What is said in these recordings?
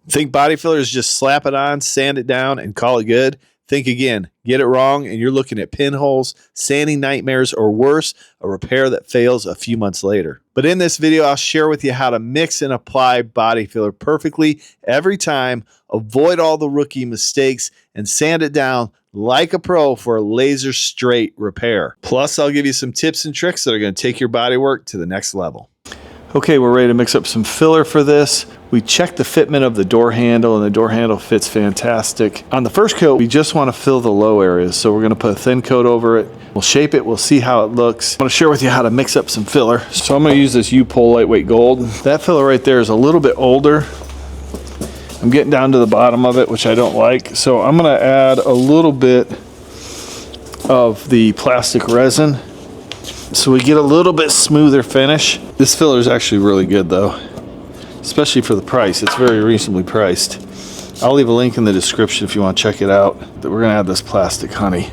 Think body filler is just slap it on, sand it down, and call it good? Think again. Get it wrong, and you're looking at pinholes, sanding nightmares, or worse, a repair that fails a few months later. But in this video, I'll share with you how to mix and apply body filler perfectly every time, avoid all the rookie mistakes, and sand it down like a pro for a laser straight repair. Plus, I'll give you some tips and tricks that are going to take your body work to the next level. Okay, we're ready to mix up some filler for this. We checked the fitment of the door handle, and the door handle fits fantastic. On the first coat, we just want to fill the low areas, so we're going to put a thin coat over it. We'll shape it, we'll see how it looks. I'm going to share with you how to mix up some filler. So I'm going to use this upol lightweight gold. That filler right there is a little bit older. I'm getting down to the bottom of it, which I don't like. So I'm going to add a little bit of the plastic resin, so we get a little bit smoother finish. This filler is actually really good though, especially for the price. It's very reasonably priced. I'll leave a link in the description if you want to check it out. We're gonna add this plastic honey.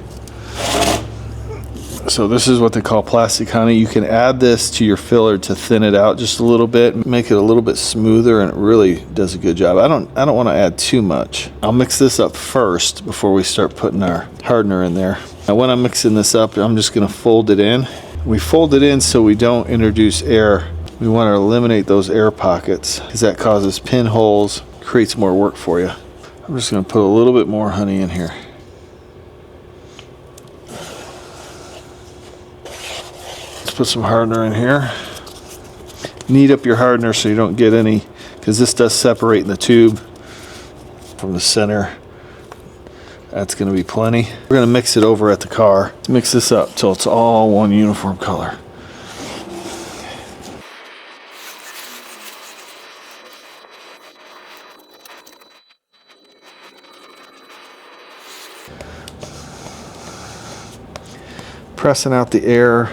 So this is what they call plastic honey. You can add this to your filler to thin it out just a little bit, make it a little bit smoother, and it really does a good job. I don't want to add too much. I'll mix this up first before we start putting our hardener in there. Now when I'm mixing this up, I'm just gonna fold it in. We fold it in so we don't introduce air. We want to eliminate those air pockets because that causes pinholes, creates more work for you. I'm just going to put a little bit more honey in here. Let's put some hardener in here. Knead up your hardener so you don't get any, because this does separate in the tube from the center. That's going to be plenty. We're going to mix it over at the car. Let's mix this up till it's all one uniform color. Pressing out the air.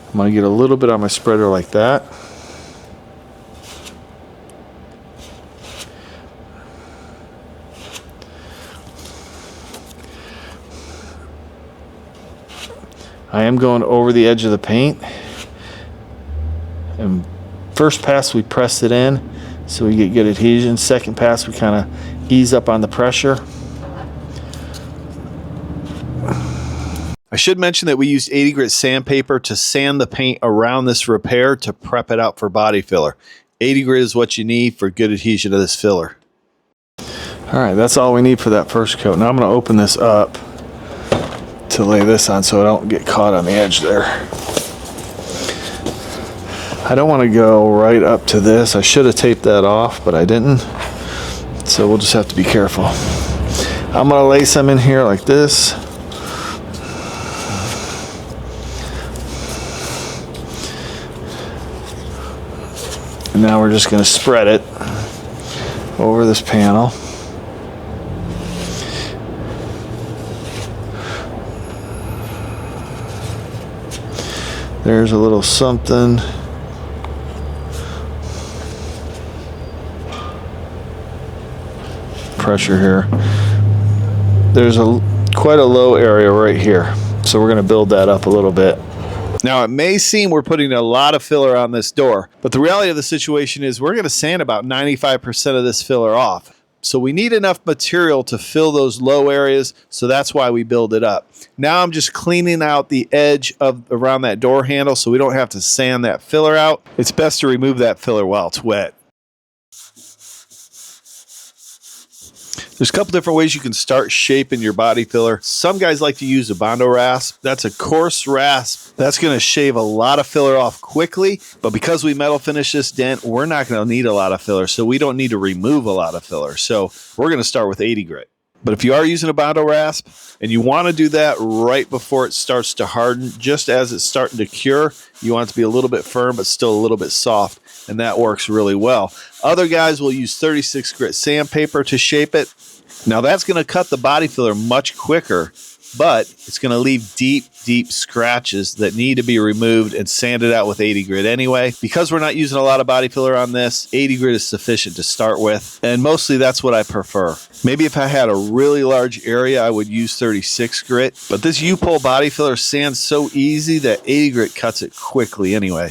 I'm going to get a little bit on my spreader like that. I am going over the edge of the paint. And first pass we press it in so we get good adhesion. Second pass we kind of ease up on the pressure. I should mention that we used 80 grit sandpaper to sand the paint around this repair to prep it out for body filler. 80 grit is what you need for good adhesion to this filler. Alright, that's all we need for that first coat. Now I'm going to open this up to lay this on so I don't get caught on the edge there. I don't want to go right up to this. I should have taped that off, but I didn't. So we'll just have to be careful. I'm going to lay some in here like this. And now we're just going to spread it over this panel. There's a little something. Pressure here. There's quite a low area right here. So we're going to build that up a little bit. Now, it may seem we're putting a lot of filler on this door, but the reality of the situation is we're going to sand about 95% of this filler off. So we need enough material to fill those low areas, so that's why we build it up. Now I'm just cleaning out the edge of around that door handle so we don't have to sand that filler out. It's best to remove that filler while it's wet. There's a couple different ways you can start shaping your body filler. Some guys like to use a Bondo rasp. That's a coarse rasp. That's going to shave a lot of filler off quickly, but because we metal finish this dent, we're not going to need a lot of filler, so we don't need to remove a lot of filler. So we're going to start with 80 grit. But if you are using a Bondo rasp and you want to do that right before it starts to harden, just as it's starting to cure, you want it to be a little bit firm but still a little bit soft, and that works really well. Other guys will use 36 grit sandpaper to shape it. Now that's going to cut the body filler much quicker, but it's going to leave deep, deep scratches that need to be removed and sanded out with 80 grit anyway. Because we're not using a lot of body filler on this, 80 grit is sufficient to start with, and mostly that's what I prefer. Maybe if I had a really large area, I would use 36 grit, but this upol body filler sands so easy that 80 grit cuts it quickly anyway.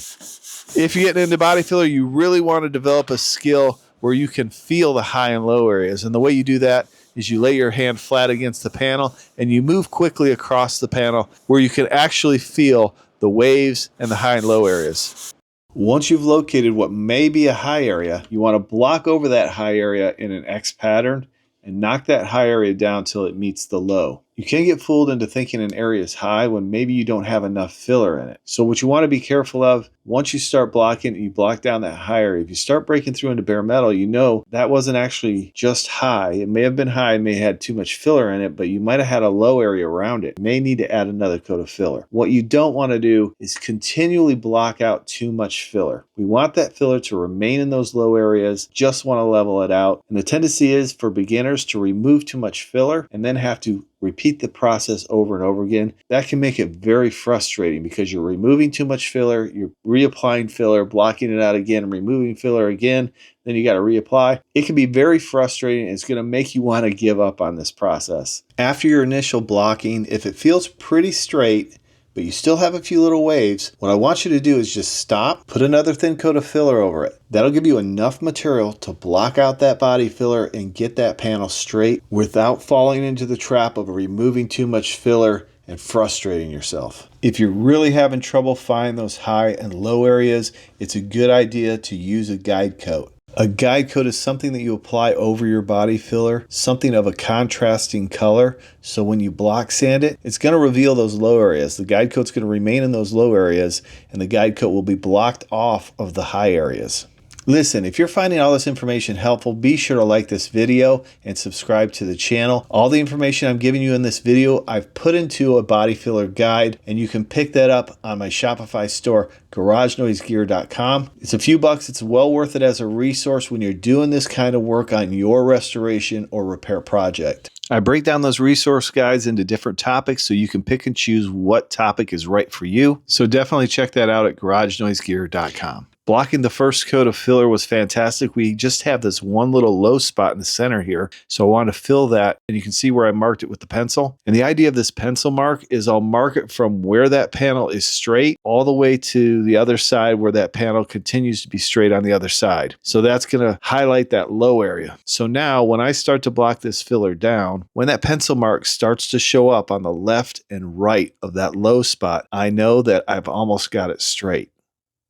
If you're getting into body filler, you really want to develop a skill where you can feel the high and low areas. And the way you do that is you lay your hand flat against the panel and you move quickly across the panel where you can actually feel the waves and the high and low areas. Once you've located what may be a high area, you want to block over that high area in an X pattern and knock that high area down till it meets the low. You can't get fooled into thinking an area is high when maybe you don't have enough filler in it. So what you want to be careful of, once you start blocking, you block down that high area. If you start breaking through into bare metal, you know that wasn't actually just high. It may have been high, it may have had too much filler in it, but you might have had a low area around it. You may need to add another coat of filler. What you don't want to do is continually block out too much filler. We want that filler to remain in those low areas, just want to level it out. And the tendency is for beginners to remove too much filler and then have to repeat the process over and over again. That can make it very frustrating because you're removing too much filler, you're reapplying filler, blocking it out again, removing filler again, then you got to reapply. It can be very frustrating. It's going to make you want to give up on this process. After your initial blocking, if it feels pretty straight, but you still have a few little waves, what I want you to do is just stop, put another thin coat of filler over it. That'll give you enough material to block out that body filler and get that panel straight without falling into the trap of removing too much filler and frustrating yourself. If you're really having trouble finding those high and low areas, it's a good idea to use a guide coat. A guide coat is something that you apply over your body filler, something of a contrasting color. So when you block sand it, it's going to reveal those low areas. The guide coat's going to remain in those low areas, and the guide coat will be blocked off of the high areas. Listen, if you're finding all this information helpful, be sure to like this video and subscribe to the channel. All the information I'm giving you in this video, I've put into a body filler guide, and you can pick that up on my Shopify store, garagenoisegear.com. It's a few bucks. It's well worth it as a resource when you're doing this kind of work on your restoration or repair project. I break down those resource guides into different topics so you can pick and choose what topic is right for you. So definitely check that out at garagenoisegear.com. Blocking the first coat of filler was fantastic. We just have this one little low spot in the center here. So I want to fill that, and you can see where I marked it with the pencil. And the idea of this pencil mark is I'll mark it from where that panel is straight all the way to the other side where that panel continues to be straight on the other side. So that's going to highlight that low area. So now when I start to block this filler down, when that pencil mark starts to show up on the left and right of that low spot, I know that I've almost got it straight.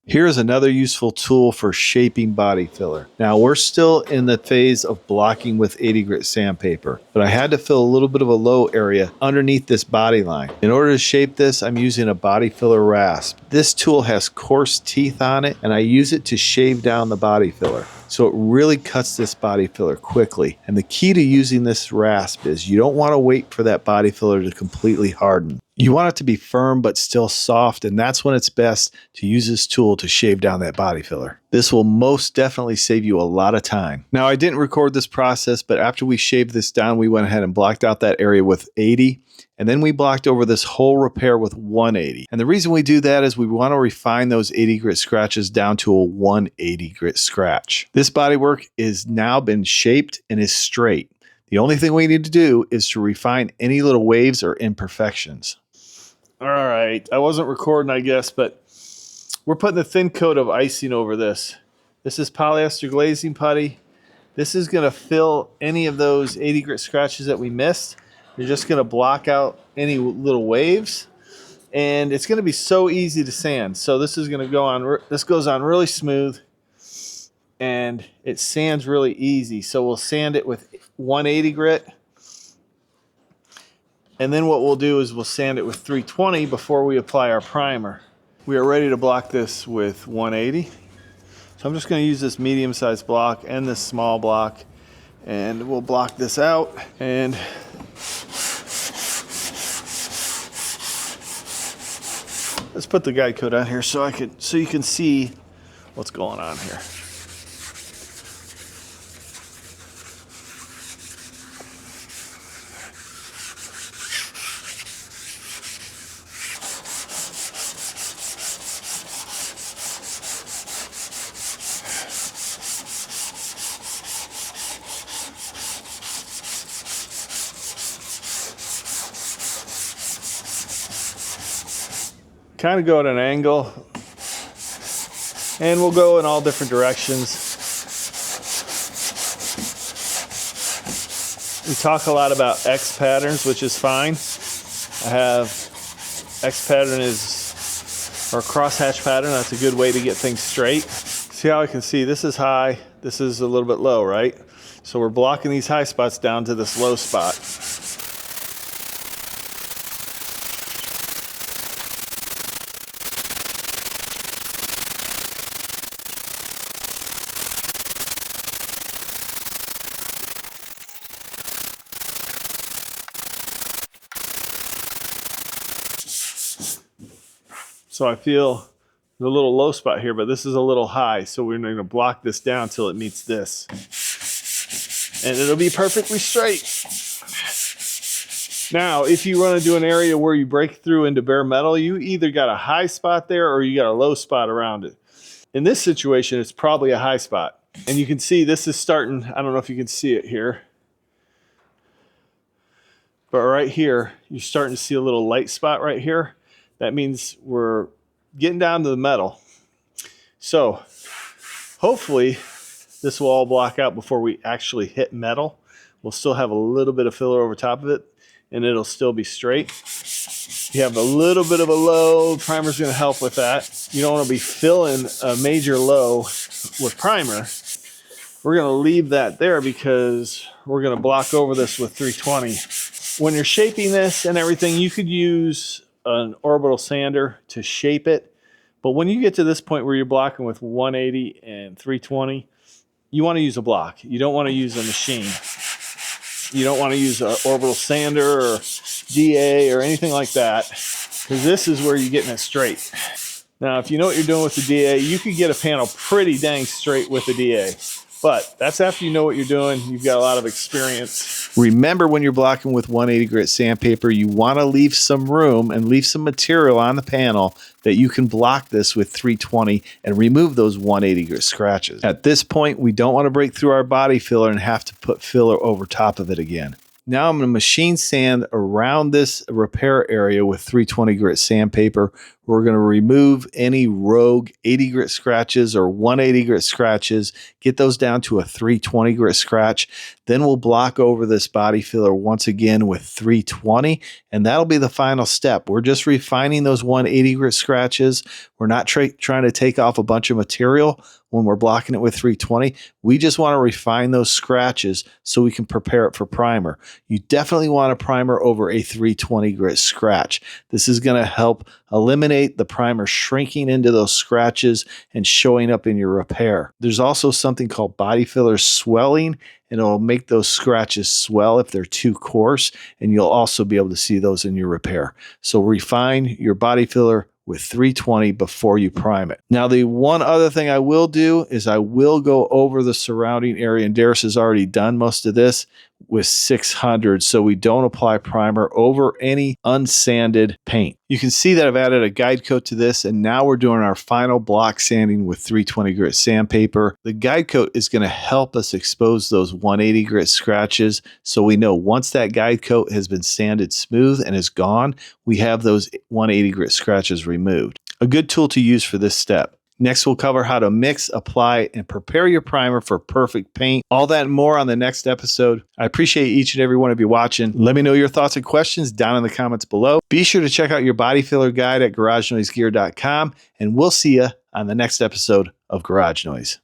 Here's another useful tool for shaping body filler. Now we're still in the phase of blocking with 80 grit sandpaper, but I had to fill a little bit of a low area underneath this body line. In order to shape this, I'm using a body filler rasp. This tool has coarse teeth on it, and I use it to shave down the body filler. So it really cuts this body filler quickly. And the key to using this rasp is you don't want to wait for that body filler to completely harden. You want it to be firm but still soft, and that's when it's best to use this tool to shave down that body filler. This will most definitely save you a lot of time. Now, I didn't record this process, but after we shaved this down, we went ahead and blocked out that area with 80, and then we blocked over this whole repair with 180. And the reason we do that is we want to refine those 80 grit scratches down to a 180 grit scratch. This bodywork is now been shaped and is straight. The only thing we need to do is to refine any little waves or imperfections. All right, I wasn't recording, I guess, but we're putting a thin coat of icing over this. This is polyester glazing putty. This is going to fill any of those 80 grit scratches that we missed. You're just going to block out any little waves, and it's going to be so easy to sand. So this is going to go on. This goes on really smooth, and it sands really easy. So we'll sand it with 180 grit. And then what we'll do is we'll sand it with 320 before we apply our primer. We are ready to block this with 180. So I'm just going to use this medium-sized block and this small block, and we'll block this out. And let's put the guide coat on here so you can see what's going on here. Kind of go at an angle, and we'll go in all different directions. We talk a lot about X patterns, which is fine. I have X pattern or crosshatch pattern. That's a good way to get things straight. See how I can see this is high, this is a little bit low, right? So we're blocking these high spots down to this low spot. So I feel the little low spot here, but this is a little high, so we're going to block this down until it meets this. And it'll be perfectly straight. Now, if you run into an area where you break through into bare metal, you either got a high spot there or you got a low spot around it. In this situation, it's probably a high spot. And you can see this is starting, I don't know if you can see it here, but right here, you're starting to see a little light spot right here. That means we're getting down to the metal. So hopefully this will all block out before we actually hit metal. We'll still have a little bit of filler over top of it and it'll still be straight. If you have a little bit of a low, primer's going to help with that. You don't want to be filling a major low with primer. We're going to leave that there because we're going to block over this with 320. When you're shaping this and everything, you could use an orbital sander to shape it. But when you get to this point where you're blocking with 180 and 320, you want to use a block. You don't want to use a machine. You don't want to use an orbital sander or DA or anything like that, because this is where you're getting it straight. Now, if you know what you're doing with the DA, you could get a panel pretty dang straight with the DA. But that's after you know what you're doing. You've got a lot of experience. Remember, when you're blocking with 180 grit sandpaper, you want to leave some room and leave some material on the panel that you can block this with 320 and remove those 180 grit scratches. At this point, we don't want to break through our body filler and have to put filler over top of it again. Now I'm going to machine sand around this repair area with 320 grit sandpaper. We're going to remove any rogue 80 grit scratches or 180 grit scratches, get those down to a 320 grit scratch. Then we'll block over this body filler once again with 320, and that'll be the final step. We're just refining those 180 grit scratches. We're not trying to take off a bunch of material when we're blocking it with 320. We just want to refine those scratches so we can prepare it for primer. You definitely want a primer over a 320 grit scratch. This is going to help eliminate the primer shrinking into those scratches and showing up in your repair. There's also something called body filler swelling, and it'll make those scratches swell if they're too coarse, and you'll also be able to see those in your repair. So refine your body filler with 320 before you prime it. Now, the one other thing I will do is I will go over the surrounding area, and Darius has already done most of this with 600, so we don't apply primer over any unsanded paint. You can see that I've added a guide coat to this, and now we're doing our final block sanding with 320 grit sandpaper. The guide coat is going to help us expose those 180 grit scratches, so we know once that guide coat has been sanded smooth and is gone, we have those 180 grit scratches removed. A good tool to use for this step. Next, we'll cover how to mix, apply, and prepare your primer for perfect paint. All that and more on the next episode. I appreciate each and every one of you watching. Let me know your thoughts and questions down in the comments below. Be sure to check out your body filler guide at garagenoisegear.com, and we'll see you on the next episode of Garage Noise.